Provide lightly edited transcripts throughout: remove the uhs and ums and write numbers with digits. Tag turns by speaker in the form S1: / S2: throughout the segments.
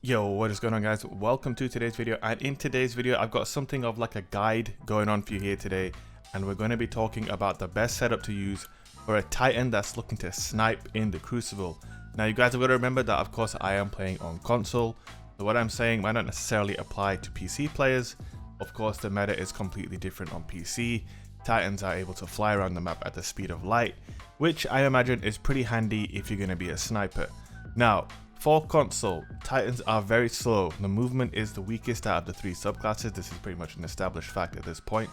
S1: Yo, what is going on, guys? Welcome to today's video, and in today's video I've got something of like a guide going on for you here today, and we're going to be talking about the best setup to use for a Titan that's looking to snipe in the Crucible. Now you guys have got to remember that of course I am playing on console, so what I'm saying might not necessarily apply to PC players. Of course the meta is completely different on PC. Titans are able to fly around the map at the speed of light, which I imagine is pretty handy if you're going to be a sniper. Now for console, Titans are very slow. The movement is the weakest out of the three subclasses. This is pretty much an established fact at this point,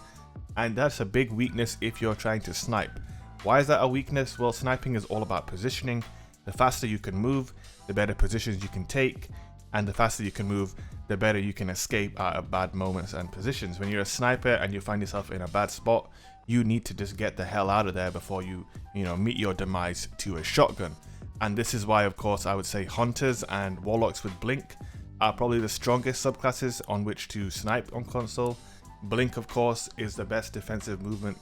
S1: and that's a big weakness if you're trying to snipe. Why is that a weakness? Well, sniping is all about positioning. The faster you can move, the better positions you can take, and the faster you can move, the better you can escape out of bad moments and positions. When you're a sniper and you find yourself in a bad spot, you need to just get the hell out of there before you meet your demise to a shotgun. And this is why, of course, I would say Hunters and Warlocks with Blink are probably the strongest subclasses on which to snipe on console. Blink, of course, is the best defensive movement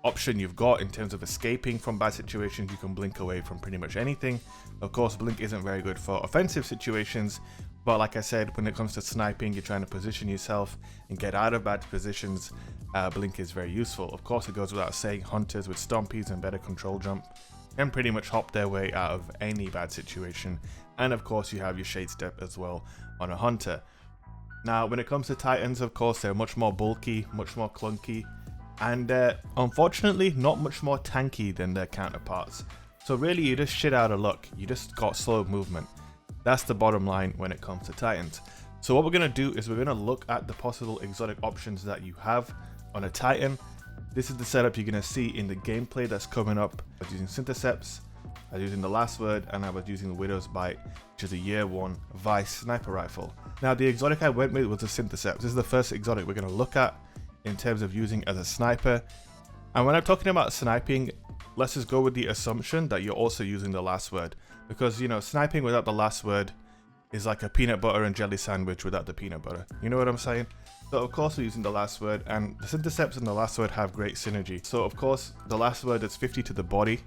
S1: option you've got in terms of escaping from bad situations. You can blink away from pretty much anything. Of course, Blink isn't very good for offensive situations, but like I said, when it comes to sniping, you're trying to position yourself and get out of bad positions. Blink is very useful. Of course, it goes without saying, Hunters with Stompies and better control jump can pretty much hop their way out of any bad situation. And of course you have your shade step as well on a Hunter. Now when it comes to Titans, of course they're much more bulky, much more clunky, and unfortunately not much more tanky than their counterparts. So really you just shit out of luck. You just got slow movement. That's the bottom line when it comes to Titans. So what we're going to do is we're going to look at the possible exotic options that you have on a Titan. This is the setup you're going to see in the gameplay that's coming up. I was using Syntheseps, I was using the Last Word, and I was using the Widow's Bite, which is a year 1 Vice sniper rifle. Now the exotic I went with was the Syntheseps. This is the first exotic we're going to look at in terms of using as a sniper. And when I'm talking about sniping, let's just go with the assumption that you're also using the Last Word. Because, sniping without the Last Word is like a peanut butter and jelly sandwich without the peanut butter. You know what I'm saying? So of course we're using the Last Word, and the Syntheseps and the Last Word have great synergy. So of course the Last Word is 50 to the body,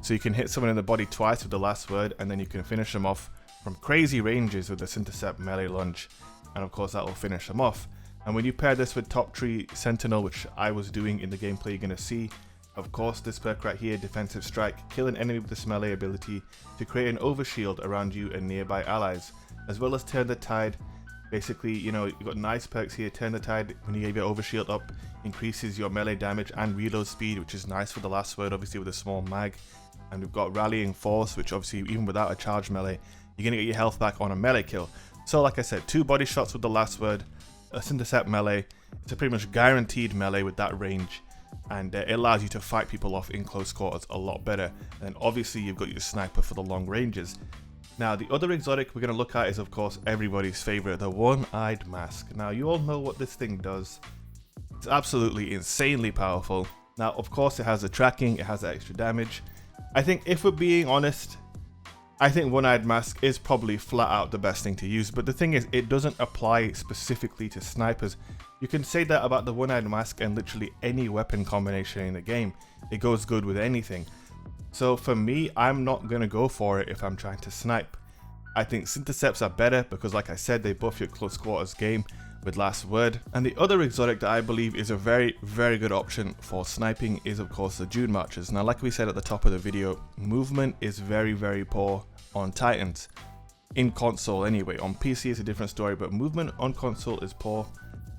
S1: so you can hit someone in the body twice with the Last Word, and then you can finish them off from crazy ranges with the Syntheseps melee lunge, and of course that will finish them off. And when you pair this with Top Tree Sentinel, which I was doing in the gameplay you're going to see, of course this perk right here, Defensive Strike, kill an enemy with this melee ability to create an overshield around you and nearby allies, as well as Turn the Tide. Basically, you've got nice perks here. Turn the Tide, when you have your overshield up, increases your melee damage and reload speed, which is nice for the Last Word, obviously with a small mag. And we've got Rallying Force, which obviously even without a charge melee, you're going to get your health back on a melee kill. So like I said, 2 body shots with the Last Word, a Syntheseps melee. It's a pretty much guaranteed melee with that range, and it allows you to fight people off in close quarters a lot better. And obviously you've got your sniper for the long ranges. Now the other exotic we're going to look at is of course everybody's favorite, the One-Eyed Mask. Now you all know what this thing does. It's absolutely insanely powerful. Now of course it has the tracking, it has the extra damage. I think if we're being honest, I think One-Eyed Mask is probably flat out the best thing to use, but the thing is it doesn't apply specifically to snipers. You can say that about the One-Eyed Mask and literally any weapon combination in the game. It goes good with anything. So for me, I'm not going to go for it if I'm trying to snipe. I think Syntheseps are better because like I said, they buff your close quarters game with Last Word. And the other exotic that I believe is a very, very good option for sniping is of course the Dune Marchers. Now like we said at the top of the video, movement is very, very poor on Titans. In console anyway. On PC it's a different story, but movement on console is poor.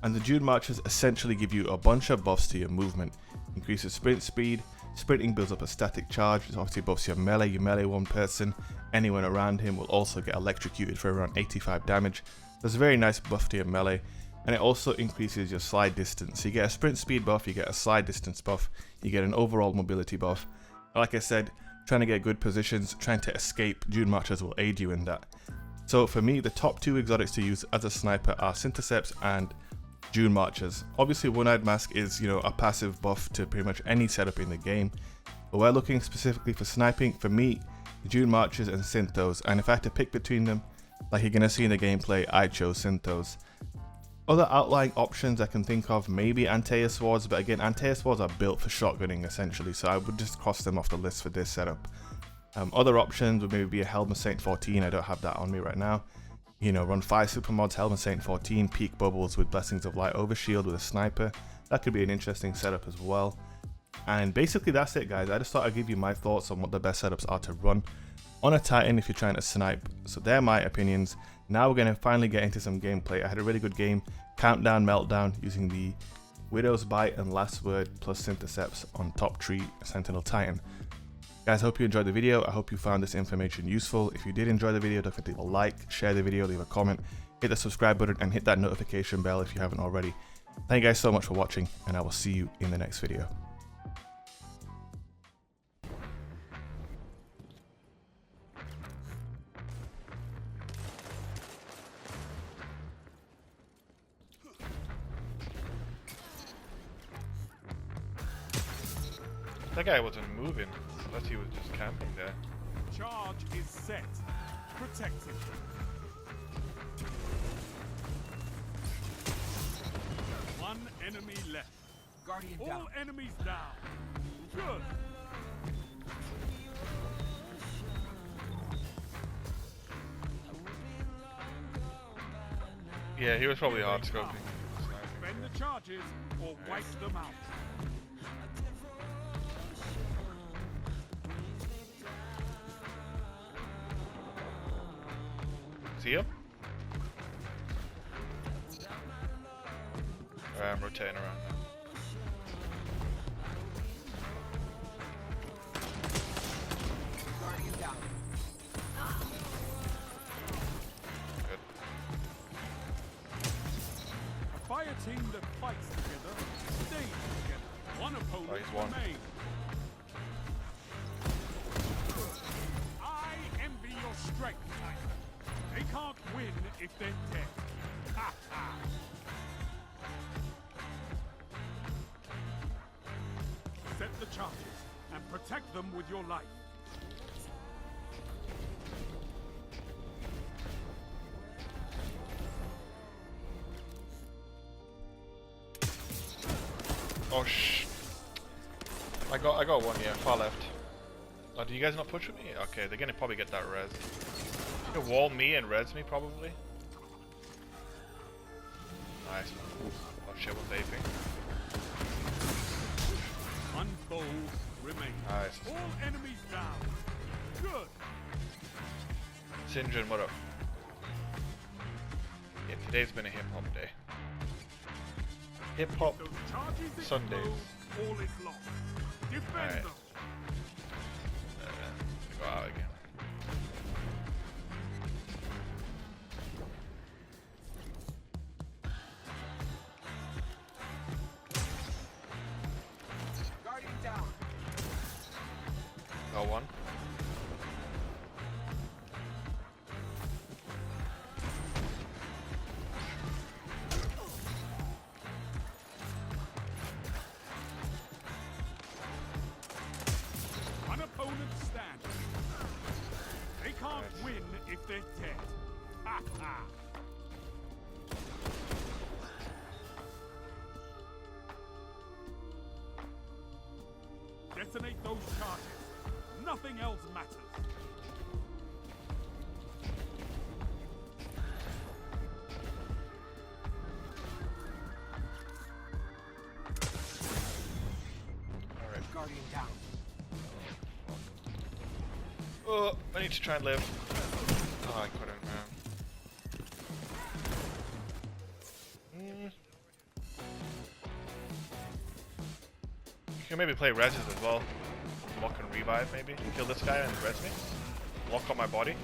S1: And the Dune Marchers essentially give you a bunch of buffs to your movement. Increases sprint speed. Sprinting builds up a static charge, which obviously buffs your melee one person. Anyone around him will also get electrocuted for around 85 damage. There's a very nice buff to your melee, and it also increases your slide distance. So you get a sprint speed buff, you get a slide distance buff, you get an overall mobility buff. Like I said, trying to get good positions, trying to escape, Dune Marchers will aid you in that. So for me, the top 2 exotics to use as a sniper are Syntheseps and Dune Marchers. Obviously One-Eyed Mask is, a passive buff to pretty much any setup in the game, but we're looking specifically for sniping. For me, Dune Marchers and Synthos, and if I had to pick between them, like you're going to see in the gameplay, I chose Synthos. Other outlying options I can think of, maybe Antaeus Swords, but again, Antaeus Swords are built for shotgunning essentially, so I would just cross them off the list for this setup. Other options would maybe be a Helm of Saint 14, I don't have that on me right now. You know, run 5 super mods, Helm Saint 14, peak bubbles with Blessings of Light overshield with a sniper. That could be an interesting setup as well. And basically that's it, guys. I just thought I'd give you my thoughts on what the best setups are to run on a Titan if you're trying to snipe. So they're my opinions. Now we're going to finally get into some gameplay. I had a really good game, Countdown Meltdown, using the Widow's Bite and Last Word plus Syntheceps on top tree Sentinel Titan. Guys, I hope you enjoyed the video. I hope you found this information useful. If you did enjoy the video, don't forget to leave a like, share the video, leave a comment, hit the subscribe button, and hit that notification bell if you haven't already. Thank you guys so much for watching, and I will see you in the next video.
S2: That guy wasn't moving, unless he was just camping there.
S3: Charge is set. Protect him. One enemy left.
S4: Guardian
S3: All
S4: down.
S3: enemies down. Good.
S2: Yeah, he was probably hard scoping.
S3: Defend the charges or wipe them out.
S2: See him? I'm rotating around now.
S4: Guardian down.
S2: Good.
S3: A fire team that fights together stays together. One opponent
S2: he's won.
S3: remains. I envy your strength, Titan. They can't win if they're dead. Ha ha! Set the charges and protect them with your life.
S2: Oh I got one, yeah, far left. Oh, do you guys not push with me? Okay, they're gonna probably get that res. You can wall me and res me probably. Nice. Oh shit, we're vaping.
S3: One foe remains.
S2: Nice.
S3: All enemies down. Good.
S2: Sinjin, what up? Yeah, today's been a hip hop day. Hip hop
S3: Those charges
S2: Sundays.
S3: explode, all is lost. Defend
S2: Alright.
S3: them.
S2: Go out again.
S4: Guardian down.
S2: Got one.
S3: One opponent stands. They can't win if they're dead. Ha ha! Detonate those charges. Nothing else matters.
S2: Alright.
S4: Guardian down.
S2: Oh, I need to try and live. Oh, I couldn't, man. You can maybe play reses as well. Walk and revive, maybe. Kill this guy and res me. Walk on my body.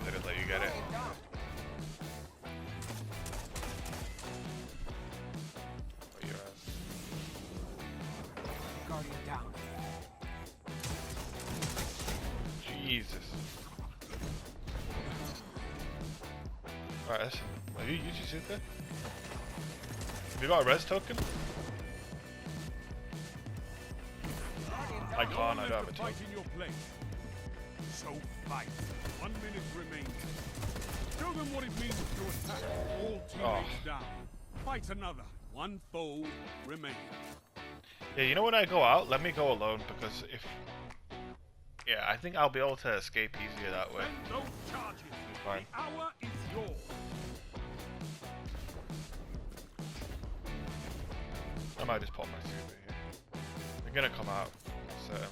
S2: They didn't let you get it.
S4: Guardian down.
S2: Oh, your ass.
S4: Guardian down.
S2: Jesus. Alright, you just sit there? Have you got a res token? I can't, I don't have a
S3: Fight
S2: token.
S3: in your place. So fight. 1 minute remains. Show them what it means to attack. All teammates down. Fight another. One foe remains.
S2: Yeah, you know when I go out, let me go alone because if... Yeah, I think I'll be able to escape easier that way.
S3: Send those charges.
S2: Fine.
S3: The hour is yours.
S2: I might just pop my super here. They're gonna come out, certainly.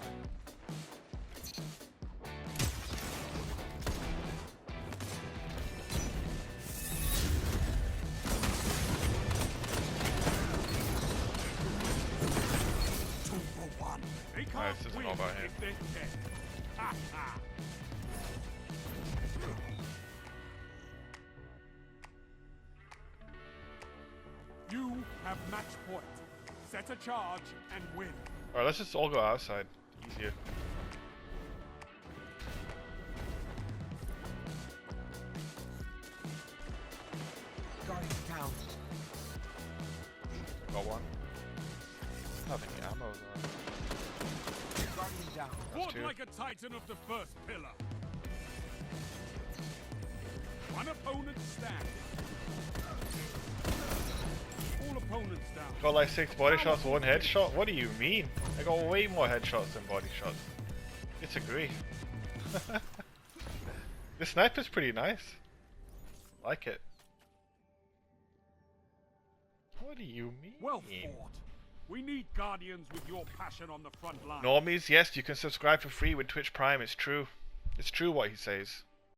S3: They can't
S2: Nice, this is
S3: win
S2: all about him.
S3: if they're dead. Ha ha. You have match point. Set a charge and win.
S2: Alright, let's just all go outside. Easier.
S4: Guardian down.
S2: Got one. I don't have any ammo though.
S4: Guardian down.
S3: Fought
S2: two.
S3: like a titan of the first pillar. One opponent standing. All opponents down.
S2: Got like 6 body shots, 1 headshot? What do you mean? I got way more headshots than body shots. Disagree. The sniper's pretty nice. Like it. What do you mean?
S3: Well fought. We need guardians with your passion on the front line.
S2: Normies, yes, you can subscribe for free with Twitch Prime. It's true. It's true what he says.